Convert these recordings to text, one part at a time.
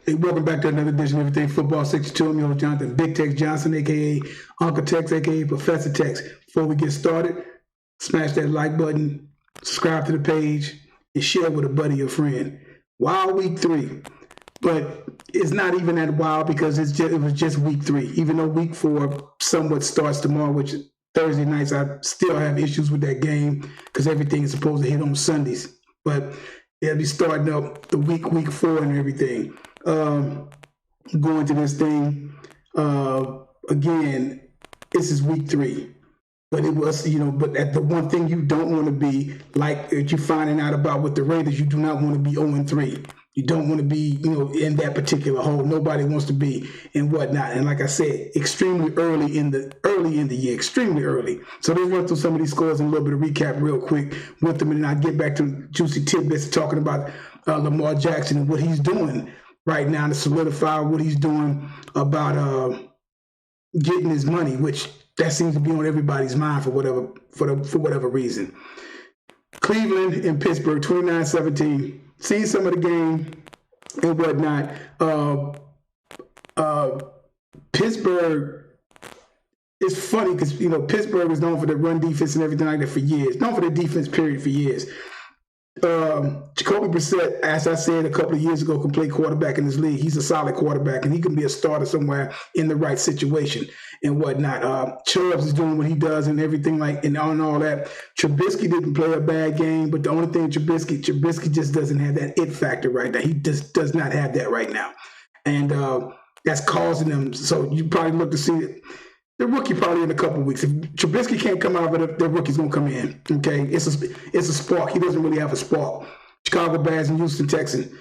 Hey, welcome back to another edition of Everything Football 62. I'm your host, Jonathan Big Tex Johnson, a.k.a. Uncle Tex, a.k.a. Professor Tex. Before we get started, smash that like button, subscribe to the page, and share with a buddy or friend. Wild week 3, but it's not even that wild because it was just week 3. Even though week 4 somewhat starts tomorrow, which Thursday nights, I still have issues with that game because everything is supposed to hit on Sundays. But they'll be starting up the week 4 and everything. Going to this thing again. This is week 3, but it was But the one thing you don't want to be like you're finding out about with the Raiders, you do not want to be 0-3. You don't want to be in that particular hole. Nobody wants to be and whatnot. And like I said, extremely early in the year, extremely early. So let's run through some of these scores and a little bit of recap real quick with them, and then I'll get back to juicy tidbits talking about Lamar Jackson and what he's doing right now to solidify what he's doing about getting his money, which that seems to be on everybody's mind for whatever reason. Cleveland and Pittsburgh, 29-17. Seen some of the game and whatnot. Pittsburgh, it's funny because Pittsburgh was known for the run defense and everything like that for years. Known for the defense period for years. Jacoby Brissett, as I said a couple of years ago, can play quarterback in this league. He's a solid quarterback, and he can be a starter somewhere in the right situation and whatnot. Chubbs is doing what he does and everything and all that. Trubisky didn't play a bad game, but the only thing Trubisky just doesn't have that it factor right now. He just does not have that right now, and that's causing them. So you probably look to see it. The rookie probably in a couple of weeks. If Trubisky can't come out of it, the rookie's gonna come in. Okay, it's a spark. He doesn't really have a spark. Chicago Bears and Houston Texans.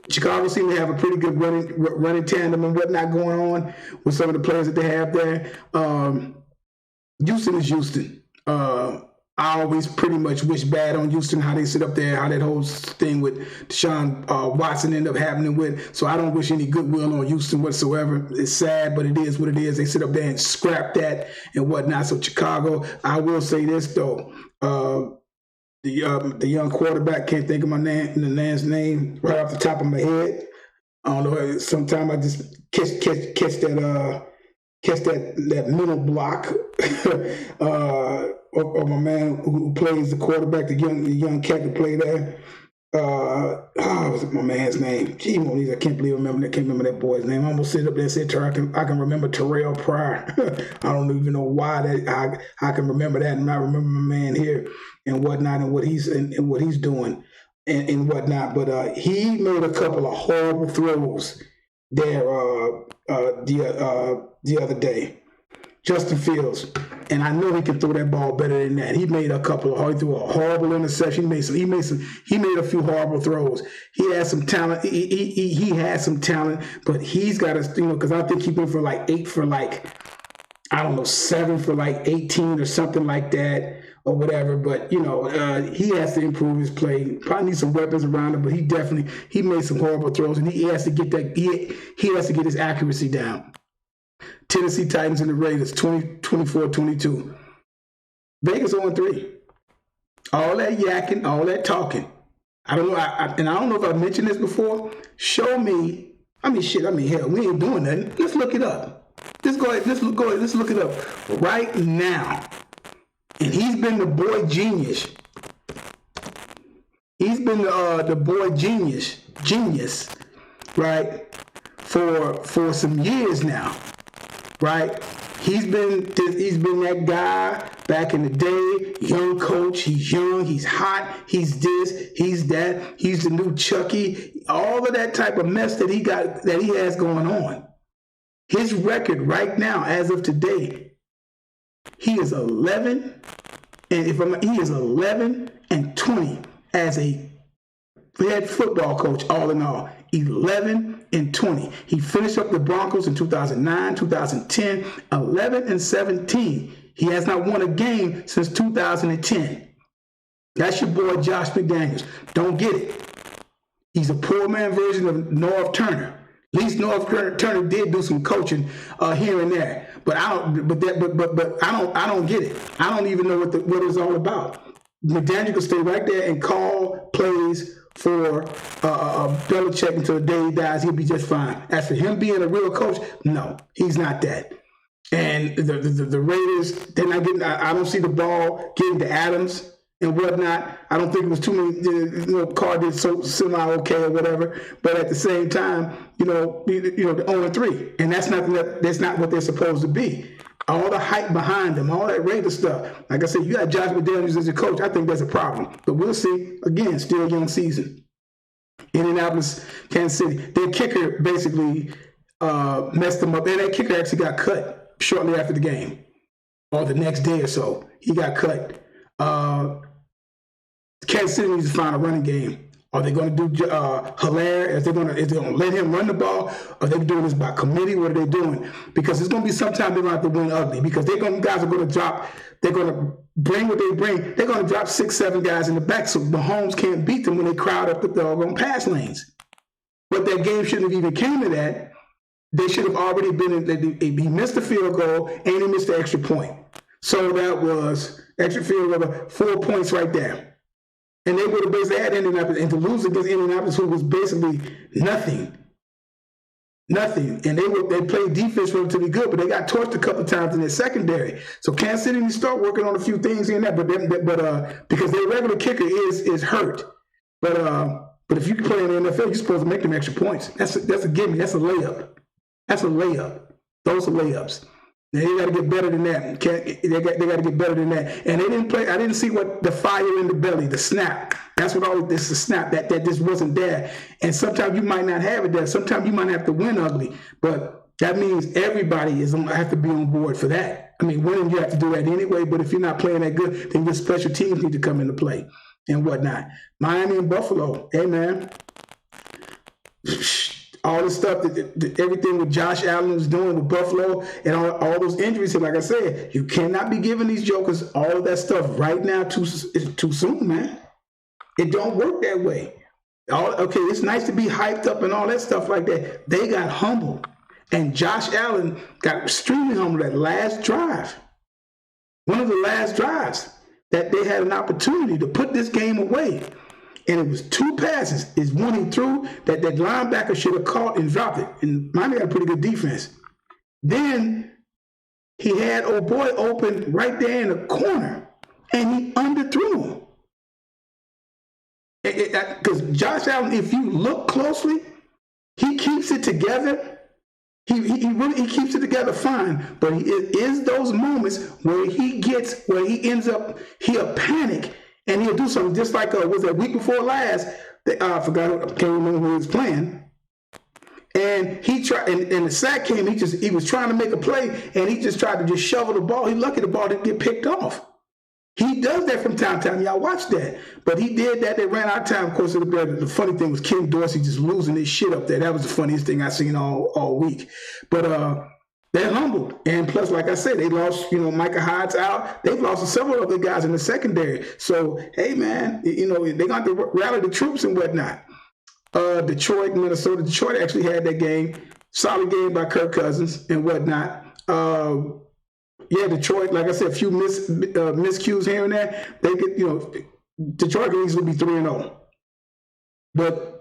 Chicago seem to have a pretty good running tandem and whatnot going on with some of the players that they have there. Houston is Houston. I always pretty much wish bad on Houston, how they sit up there, how that whole thing with Deshaun Watson ended up happening with. So I don't wish any goodwill on Houston whatsoever. It's sad, but it is what it is. They sit up there and scrap that and whatnot. So Chicago, I will say this though. The young quarterback, can't think of the man's name right off the top of my head. I don't know. Sometimes I just catch that mental block of my man who plays the quarterback, the young cat that played there. What's my man's name? Gee, Moniz, I can't remember that boy's name. I almost sit up there and said, I can remember Terrell Pryor. I don't even know why I can remember that, and I remember my man here and whatnot, and what he's doing and whatnot. But he made a couple of horrible throws there the other day. Justin Fields, and I know he can throw that ball better than that. He made he threw a horrible interception. He made a few horrible throws. He had some talent. He had some talent, but he's got to, because I think he went for 8 for 7 for 18 or something like that or whatever. But he has to improve his play. Probably need some weapons around him, but he made some horrible throws, and he has to get that. He has to get his accuracy down. Tennessee Titans and the Raiders, 24-22. Vegas 0-3. All that yakking, all that talking. I don't know, and I don't know if I've mentioned this before. Show me. Hell, we ain't doing nothing. Let's look it up. Let's look it up right now. And he's been the boy genius. He's been the boy genius, right? For some years now. Right, he's been that guy back in the day. Young coach, he's young, he's hot, he's this, he's that, he's the new Chucky. All of that type of mess that he has going on. His record right now, as of today, he is 11, and he is 11-20 as a head football coach. All in all, 11-20. He finished up the Broncos in 2009, 2010, 11-17. He has not won a game since 2010. That's your boy Josh McDaniels. Don't get it. He's a poor man version of Norv Turner. At least Norv Turner did do some coaching here and there, but I don't. But I don't get it. I don't even know what it's all about. McDaniel can stay right there and call plays for Belichick until the day he dies. He'll be just fine. As for him being a real coach, no, he's not that. And the Raiders, they're not getting. I don't see the ball getting to Adams and whatnot. I don't think it was too many. Carr did so semi okay or whatever. But at the same time, the 0-3, and that's not what they're supposed to be. All the hype behind them, all that Raiders stuff. Like I said, you got Josh McDaniels as your coach. I think that's a problem. But we'll see. Again, still a young season. Indianapolis, Kansas City. Their kicker basically messed them up. And that kicker actually got cut shortly after the game, or the next day or so. He got cut. Kansas City needs to find a running game. Are they going to do Hilaire? Is they going to let him run the ball? Are they doing this by committee? What are they doing? Because it's going to be sometime they're going to have to win ugly. Because guys are going to drop. They're going to bring what they bring. They're going to drop 6-7 guys in the back, so Mahomes can't beat them when they crowd up the doggone pass lanes. But that game shouldn't have even came to that. They should have already been in. He missed the field goal and he missed the extra point. So that was extra field goal, 4 points right there. And they would have basically had Indianapolis, and to lose against Indianapolis, who was basically nothing. And they played defense relatively good, but they got torched a couple of times in their secondary. So Kansas City needs to start working on a few things in that, but because their regular kicker is hurt. But if you play in the NFL, you're supposed to make them extra points. That's a gimme. That's a layup. Those are layups. They got to get better than that. They got to get better than that. And they didn't play. I didn't see what the fire in the belly, the snap. That's what all this is. Snap that just wasn't there. And sometimes you might not have it there. Sometimes you might have to win ugly. But that means everybody have to be on board for that. I mean, winning you have to do that anyway. But if you're not playing that good, then your special teams need to come into play and whatnot. Miami and Buffalo. Hey man. All the stuff, everything with Josh Allen was doing with Buffalo and all those injuries. And like I said, you cannot be giving these jokers all of that stuff right now too soon, man. It don't work that way. Okay, it's nice to be hyped up and all that stuff like that. They got humbled. And Josh Allen got extremely humbled that last drive. One of the last drives that they had an opportunity to put this game away. And it was 2 passes. Is one he threw that linebacker should have caught and dropped it. And Miami got a pretty good defense. Then he had old boy open right there in the corner, and he underthrew him. Because Josh Allen, if you look closely, he keeps it together. He keeps it together fine. But it is those moments where he ends up, he'll panic. And he'll do something just like was that week before last. I can't remember who he was playing. And he tried, and the sack came. He was trying to make a play, and he just tried to just shovel the ball. He lucky the ball didn't get picked off. He does that from time to time. Y'all watch that. But he did that. They ran out of time. Of course, the funny thing was Ken Dorsey just losing his shit up there. That was the funniest thing I seen all week. But they're humbled. And plus, like I said, they lost, Micah Hyde's out. They've lost several other guys in the secondary. So, hey, man, they're going to rally the troops and whatnot. Detroit, Minnesota. Detroit actually had that game. Solid game by Kirk Cousins and whatnot. Detroit, like I said, a few miscues here and there. They could, Detroit could easily be 3-0. But,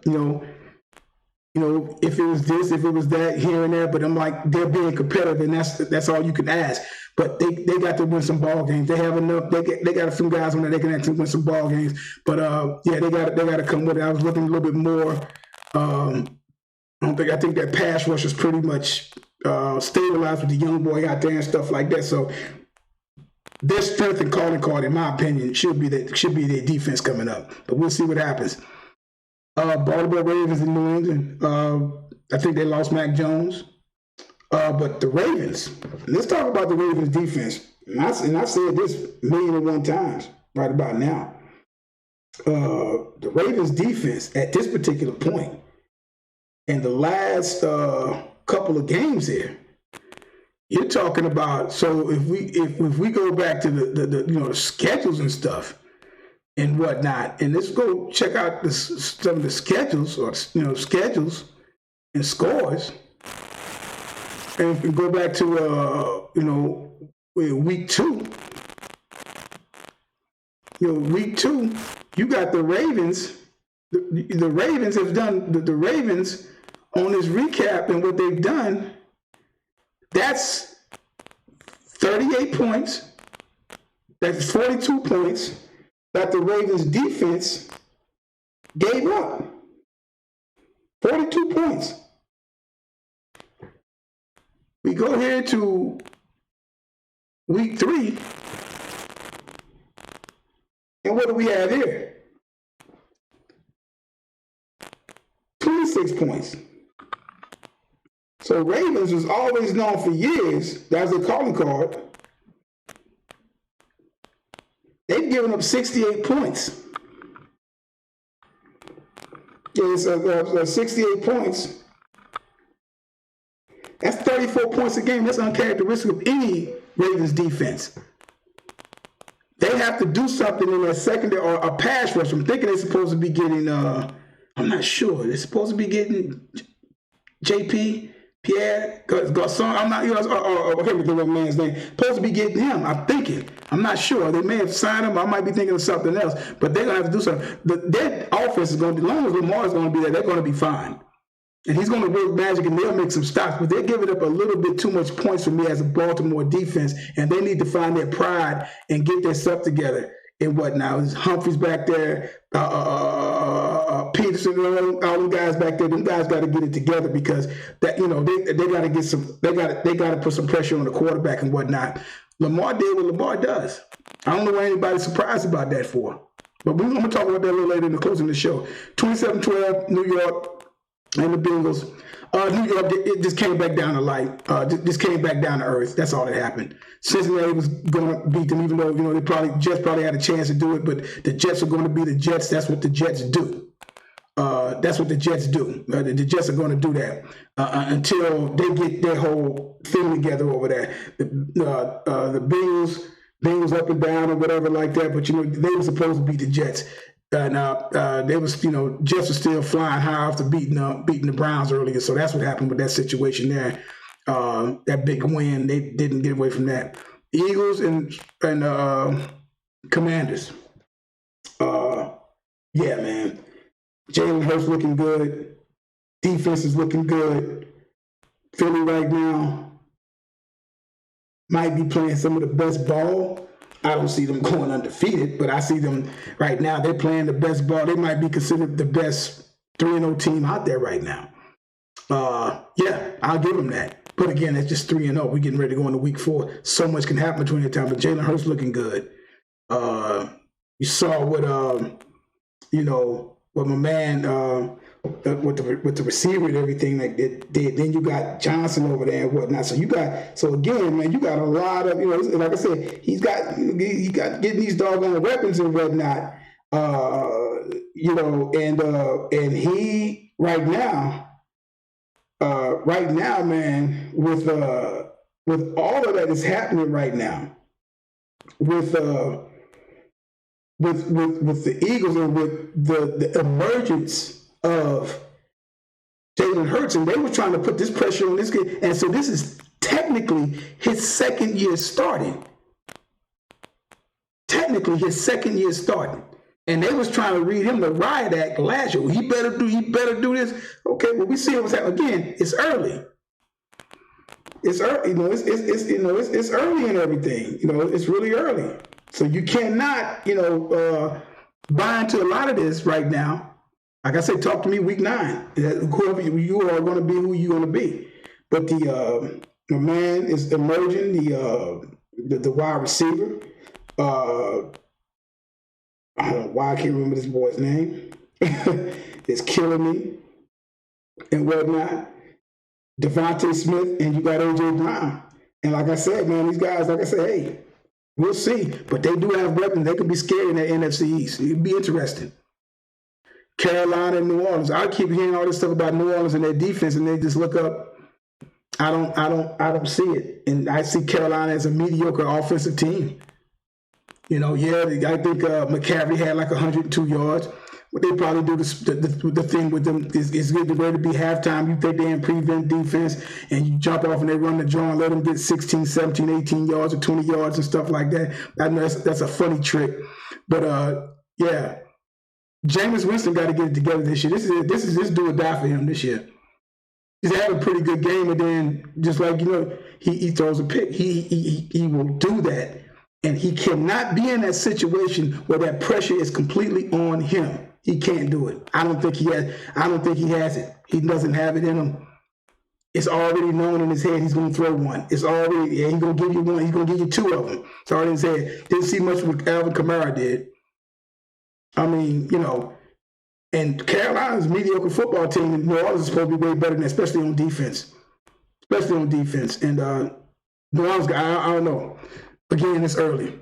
if it was this, if it was that, here and there, but I'm like, they're being competitive, and that's all you can ask. But they got to win some ball games. They have enough. They got a few guys on there they can actually win some ball games. But they got to come with it. I was looking a little bit more. I think that pass rush is pretty much stabilized with the young boy out there and stuff like that. So their strength and calling card, in my opinion, should be their defense coming up. But we'll see what happens. Baltimore Ravens in New England. I think they lost Mac Jones. But the Ravens, let's talk about the Ravens defense. And I said this 1,000,001 times right about now. The Ravens defense at this particular point in the last couple of games here, you're talking about, so if we go back to the schedules and stuff and whatnot, and let's go check out some of the schedules or schedules and scores, and if we go back to week 2, week 2, you got the Ravens. the Ravens have done, the Ravens on this recap and what they've done, that's 38 points. That's 42 points that the Ravens defense gave up. 42 points. We go here to week 3. And what do we have here? 26 points. So Ravens was always known for years, that was a calling card. They've given up 68 points. It's 68 points. That's 34 points a game. That's uncharacteristic of any Ravens defense. They have to do something in their secondary or a pass rush. I'm thinking they're supposed to be getting, I'm not sure. They're supposed to be getting JP, Pierre, Garcon. I'm not, I can't remember the man's name. Supposed to be getting him, I'm thinking. I'm not sure. They may have signed him. I might be thinking of something else. But they're going to have to do something. Their offense is going to be, as long as Lamar is going to be there, they're going to be fine. And he's going to work magic and they'll make some stops. But they're giving up a little bit too much points for me as a Baltimore defense. And they need to find their pride and get their stuff together and whatnot. There's Humphreys back there, Peterson, all them guys back there. Them guys got to get it together because that, they got to get some. They got to put some pressure on the quarterback and whatnot. Lamar did what Lamar does. I don't know what anybody's surprised about that for. But I'm going to talk about that a little later in the closing of the show. 27-12, New York and the Bengals. New York, it just came back down to light. Just came back down to earth. That's all that happened. Cincinnati was going to beat them, even though they Jets probably had a chance to do it. But the Jets are going to be the Jets. That's what the Jets do. That's what the Jets do. The Jets are going to do that until they get their whole thing together over there. The Bengals up and down or whatever like that. But they were supposed to beat the Jets. They was, Jets were still flying high after beating the Browns earlier. So that's what happened with that situation there. That big win, they didn't get away from that. Eagles and Commanders. Yeah, man. Jalen Hurts looking good. Defense is looking good. Philly right now might be playing some of the best ball. I don't see them going undefeated, but I see them right now. They're playing the best ball. They might be considered the best 3-0 team out there right now. Yeah, I'll give them that. But again, it's just 3-0. We're getting ready to go into week 4. So much can happen between the time. But Jalen Hurts looking good. You saw what what my man with the receiver and everything that it did. Then you got Johnson over there and whatnot. So again, man, you got a lot of like I said, he got getting these doggone weapons and whatnot. And he right now, man, with all of that is happening right now, with the Eagles and with the emergence of Jalen Hurts, and they were trying to put this pressure on this kid, and so this is technically his second year starting. And they was trying to read him the riot act last year. He better do this. Okay, well, we see what's happening. Again, it's early. It's early, it's early and everything. It's really early. So you cannot, buy into a lot of this right now. Like I said, talk to me week 9. Whoever you are going to be, who you're going to be. But the man is emerging, the wide receiver. I don't know why I can't remember this boy's name. It's killing me and whatnot. Devontae Smith, and you got A.J. Brown. And like I said, man, these guys, like I said, hey, we'll see. But they do have weapons. They could be scary in that NFC East. It'd be interesting. Carolina and New Orleans. I keep hearing all this stuff about New Orleans and their defense, and they just look up. I don't see it. And I see Carolina as a mediocre offensive team. I think McCaffrey had like 102 yards. What they probably do the thing with them is get ready to be halftime. You think they're in prevent defense and you jump off and they run the draw and let them get 16, 17, 18 yards or 20 yards and stuff like that. I know that's a funny trick. But, yeah, Jameis Winston got to get it together this year. This do or die for him this year. He's had a pretty good game, and then just like he throws a pick. He will do that, and he cannot be in that situation where that pressure is completely on him. He can't do it. I don't think he has it. He doesn't have it in him. It's already known in his head he's going to throw one. It's already, he's going to give you one. He's going to give you two of them. It's already in his head. Didn't see much what Alvin Kamara did. I mean, and Carolina's mediocre football team in New Orleans is supposed to be way better than that, especially on defense. And New Orleans, I don't know. Again, it's early.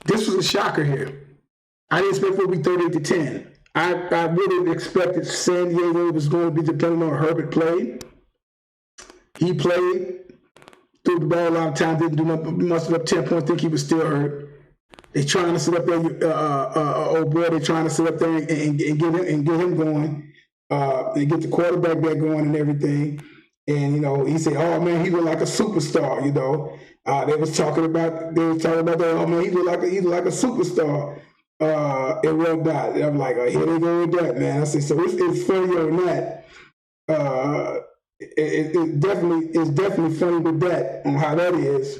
This was a shocker here. I didn't expect it would be 38-10. I really expected San Diego was going to be depending on Herbert played. He played, threw the ball a lot of times, didn't do nothing, mustered up 10 points, think he was still hurt. They trying to sit up there, old boy, they trying to sit up there and get him going, and get the quarterback back going and everything. And, he said, oh, man, he look like a superstar, They was talking about that, oh, man, he look like a superstar. It rubbed out. And I'm like, oh, here they go with that, man. I said, so it's funnier than that. It's definitely funny with that on how that is,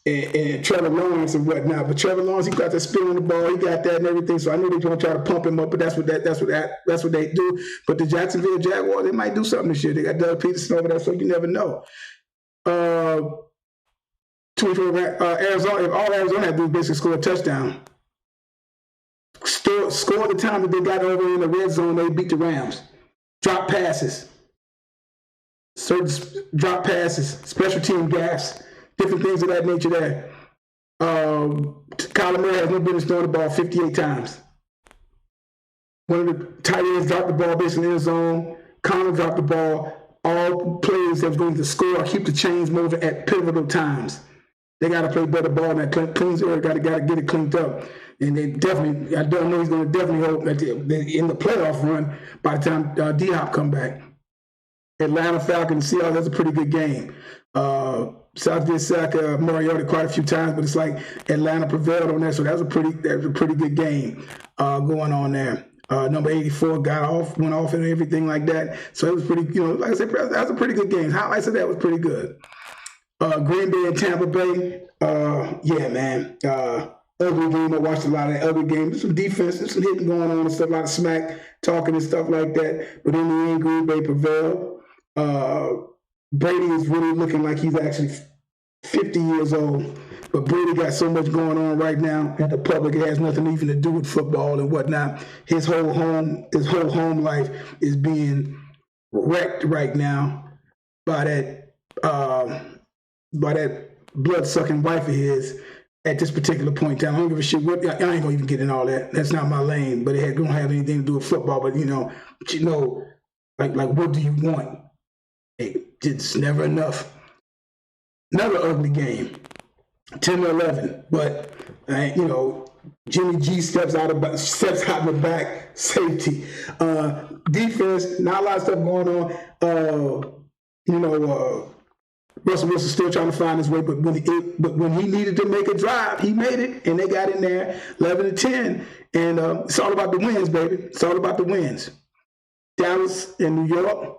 and Trevor Lawrence and whatnot. But Trevor Lawrence, he got that spin on the ball, he got that and everything. So I knew they were going to try to pump him up, but that's what they do. But the Jacksonville Jaguars, they might do something this year. They got Doug Peterson over there, so you never know. 24 Arizona. If all Arizona had to do is basically score a touchdown, score the time that they got over in the red zone, they beat the Rams. Drop passes. Certain drop passes, special team gaffes, different things of that nature there. Kyler Murray has no business throwing the ball 58 times. One of the tight ends dropped the ball basically in the zone. Connor dropped the ball. All players that was going to score or keep the chains moving at pivotal times. They got to play better ball in that cleans area. Got to get it cleaned up. And they definitely, I don't know, he's going to definitely hope that in the playoff run by the time D-Hop come back. Atlanta Falcons, Seahawks, that's a pretty good game. South did sack Mariota quite a few times, but it's like Atlanta prevailed on that, so that was a pretty good game going on there. Number 84 went off and everything like that. So it was pretty, like I said, that was a pretty good game. Highlights of that was pretty good. Green Bay and Tampa Bay, yeah, man. Ugly game. I watched a lot of that ugly game. There's some defense, there's some hitting going on and stuff, a lot of smack talking and stuff like that. But in the end, Green Bay prevailed. Brady is really looking like he's actually 50 years old. But Brady got so much going on right now at the public. It has nothing even to do with football and whatnot. His whole home life is being wrecked right now by that blood-sucking wife of his at this particular point in time. I don't give a shit. I ain't going to even get in all that. That's not my lane. But it don't have anything to do with football. But, like what do you want? It's never enough. Another ugly game. 10-11, but Jimmy G steps out of the back, safety. Defense, not a lot of stuff going on. Russell Wilson still trying to find his way, but when he needed to make a drive, he made it, and they got in there 11-10, and it's all about the wins, baby. It's all about the wins. Dallas and New York,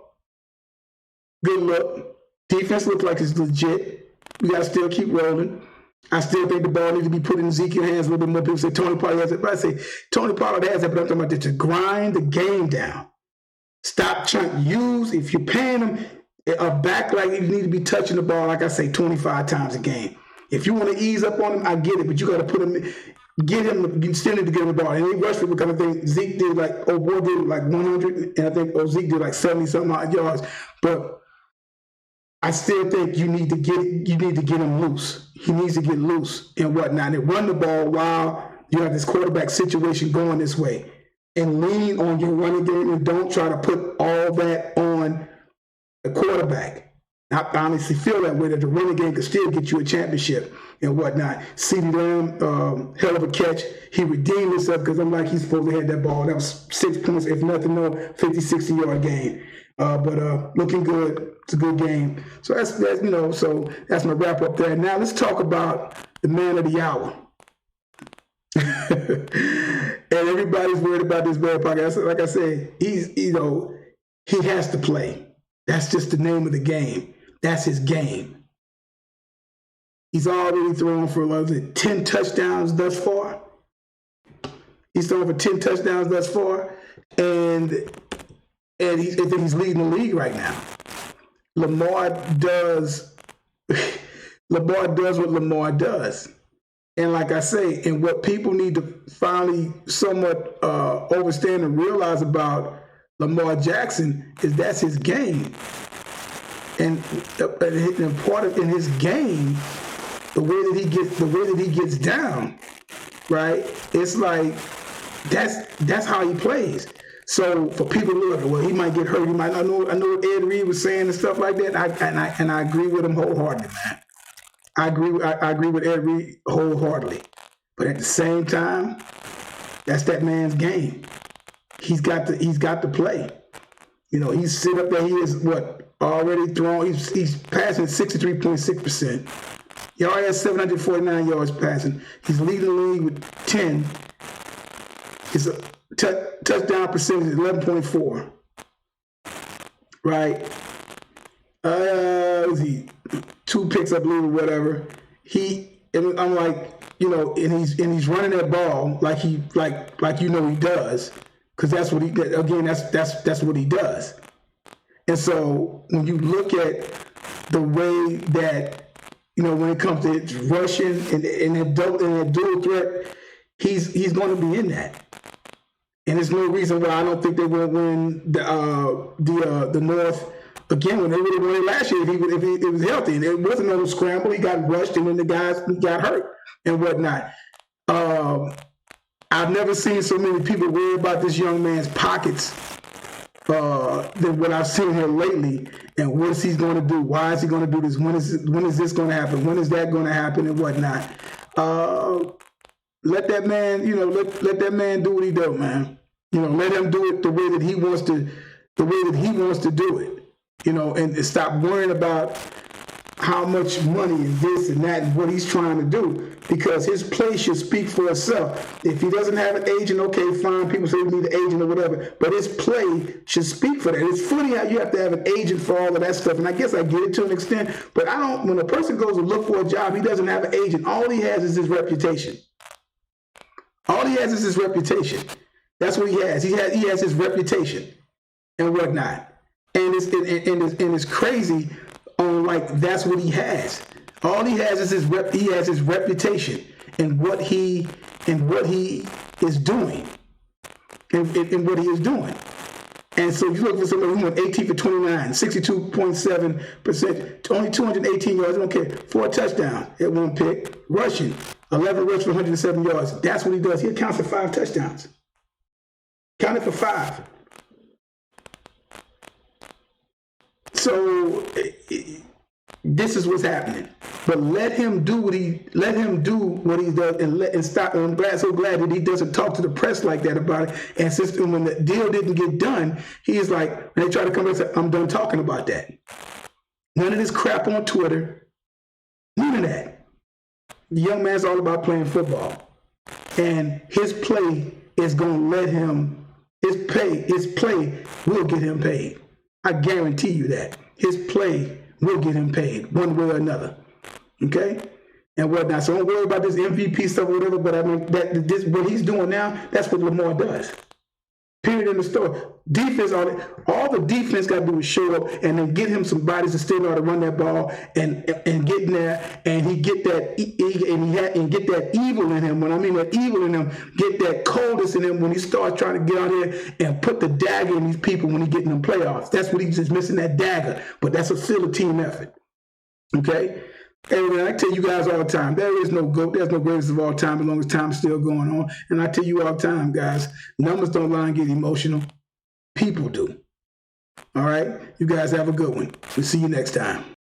good luck. Defense looks like it's legit. We got to still keep rolling. I still think the ball needs to be put in Ezekiel's hands a little bit more. People say Tony Pollard has it. But I say Tony Pollard has it, but I'm talking about to grind the game down. Stop trying to use, if you're paying him a back, like you need to be touching the ball, like I say, 25 times a game. If you want to ease up on him, I get it, but you got to put him, you still need to get him the ball. And they rushed it because I think Zeke did like 100, and I think Zeke did like 70-something odd yards. But I still think you need to get him loose. He needs to get loose and whatnot, and run the ball while you have this quarterback situation going this way, and lean on your running game, and don't try to put all that on the quarterback. I honestly feel that way, that the running game could still get you a championship and whatnot. CeeDee Lamb, hell of a catch. He redeemed himself because I'm like, he's supposed to have that ball. That was 6 points, if nothing more, 50, 60-yard game. But looking good. It's a good game. So that's my wrap up there. Now let's talk about the man of the hour. And everybody's worried about this bad pocket. Like I said, he has to play. That's just the name of the game. That's his game. He's already thrown for 10 touchdowns thus far. He's thrown for 10 touchdowns thus far, and I think he's leading the league right now. Lamar does what Lamar does. And like I say, and what people need to finally somewhat understand and realize about Lamar Jackson is that's his game. And part of in his game, the way that he gets down, right? It's like that's how he plays. So for people to look, well, he might get hurt. He might not know. I know what Ed Reed was saying and stuff like that. And I agree with him wholeheartedly, man. I agree with Ed Reed wholeheartedly. But at the same time, that's that man's game. He's got to play. He's sit up there. He is already thrown. He's passing 63.6%. He already has 749 yards passing. He's leading the league with 10. His touchdown percentage is 11.4. Right? Was he 2 picks, I believe, or whatever? I'm like, and he's running that ball like he does, because that's what that's what he does. And so when you look at the way that when it comes to rushing and a dual threat, he's going to be in that. And there's no reason why I don't think they will win the North again when they would have won it last year if he was healthy. And it wasn't no scramble. He got rushed, and then the guys got hurt and whatnot. I've never seen so many people worry about this young man's pockets than what I've seen here lately. And what is he going to do? Why is he going to do this? When is this going to happen? When is that going to happen and whatnot? Let that man, let that man do what he does, man. Let him do it the way that he wants to do it. And stop worrying about how much money and this and that and what he's trying to do, because his play should speak for itself. If he doesn't have an agent, okay, fine. People say we need an agent or whatever, but his play should speak for that. It's funny how you have to have an agent for all of that stuff, and I guess I get it to an extent, but when a person goes to look for a job, he doesn't have an agent. All he has is his reputation. All he has is his reputation. That's what he has. He has his reputation and whatnot. And it's crazy on that's what he has. All he has is he has his reputation and what he is doing. And what he is doing. And so you look for somebody who went 18 for 29, 62.7%, only 218 yards, okay, 4 touchdowns at 1 pick, rushing, 11 rushes for 107 yards. That's what he does. He accounts for 5 touchdowns. Counted for 5. So this is what's happening. But let him do what he does, and stop. And I'm so glad that he doesn't talk to the press like that about it. And since when the deal didn't get done, he's like, when they try to come and say, I'm done talking about that. None of this crap on Twitter. None of that. The young man's all about playing football. And his play is going to let him, his play will get him paid. I guarantee you that. His play will get him paid one way or another. Okay? And whatnot. So don't worry about this MVP stuff or whatever, but I mean, what he's doing now, that's what Lamar does. Period in the story. Defense, all the defense got to do is show up and then get him some bodies to still know how to run that ball and get in there, and he get that and get that evil in him. When I mean that evil in him, get that coldness in him when he starts trying to get out here and put the dagger in these people when he get in them playoffs. That's what he's just missing, that dagger. But that's still a team effort. Okay? And I tell you guys all the time, there's no greatest of all time as long as time's still going on. And I tell you all the time, guys, numbers don't lie and get emotional. People do. All right? You guys have a good one. We'll see you next time.